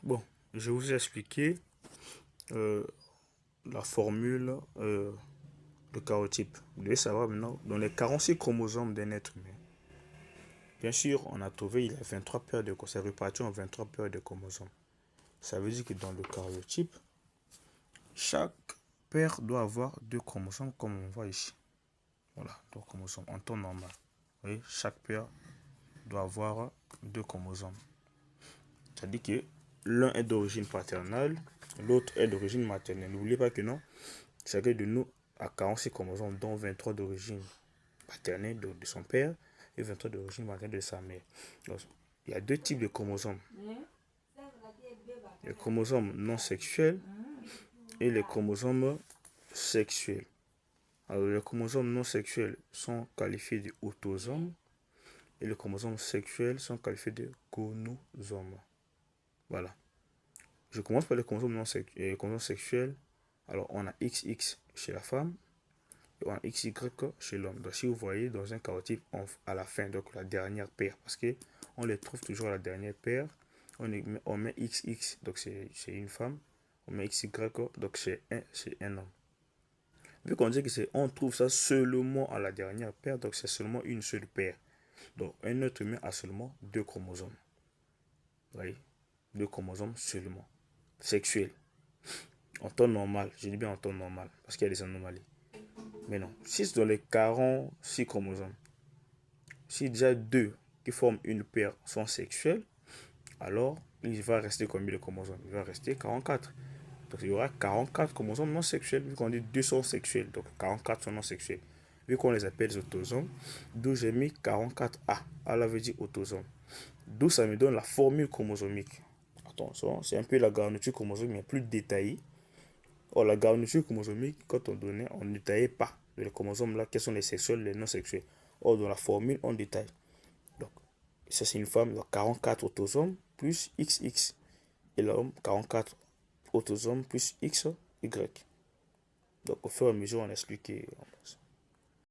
Bon, je vous ai expliqué euh, la formule de karyotype. Vous devez savoir maintenant, dans les 46 chromosomes d'un être humain, bien sûr, on a trouvé il y a 23 paires de chromosomes, c'est réparti en 23 paires de chromosomes. Ça veut dire que dans le karyotype, chaque paire doit avoir deux chromosomes comme on voit ici. Voilà, deux chromosomes en temps normal. Vous voyez, chaque paire doit avoir deux chromosomes. C'est-à-dire que l'un est d'origine paternelle, l'autre est d'origine maternelle. N'oubliez pas que non, chacun de nous a 46 chromosomes, dont 23 d'origine paternelle de son père et 23 d'origine maternelle de sa mère. Donc, il y a deux types de chromosomes. Les chromosomes non sexuels et les chromosomes sexuels. Alors, les chromosomes non sexuels sont qualifiés de autosomes et les chromosomes sexuels sont qualifiés de gonosomes. Voilà. Je commence par les chromosomes non sexuels. Les chromosomes sexuels. Alors, on a XX chez la femme et on a XY chez l'homme. Donc, si vous voyez dans un karyotype à la fin, donc la dernière paire, parce que on les trouve toujours à la dernière paire, on met XX, donc c'est une femme, on met XY, donc c'est un homme. Vu qu'on dit que c'est, on trouve ça seulement à la dernière paire, donc c'est seulement une seule paire. Donc, un être humain a seulement deux chromosomes. Vous voyez, deux chromosomes seulement. Sexuels. En temps normal, je dis bien en temps normal, parce qu'il y a des anomalies. Mais non, si dans les 46 chromosomes, si déjà deux qui forment une paire sont sexuels, alors il va rester combien de chromosomes? Il va rester 44. Donc il y aura 44 chromosomes non sexuels, vu qu'on dit deux sont sexuels, donc 44 sont non sexuels. Vu qu'on les appelle les autosomes, d'où j'ai mis 44A. A là veut dire autosome. D'où ça me donne la formule chromosomique. Attention, c'est un peu la garniture chromosomique, mais plus détaillée. Or, la garniture chromosomique, quand on donnait, on ne détaillait pas les chromosomes là, quels sont les sexuels, les non sexuels. Or, dans la formule, on détaille. Donc, ça c'est une femme, donc 44 autosomes plus XX. Et l'homme, 44 autosomes plus XY. Donc, au fur et à mesure, on explique.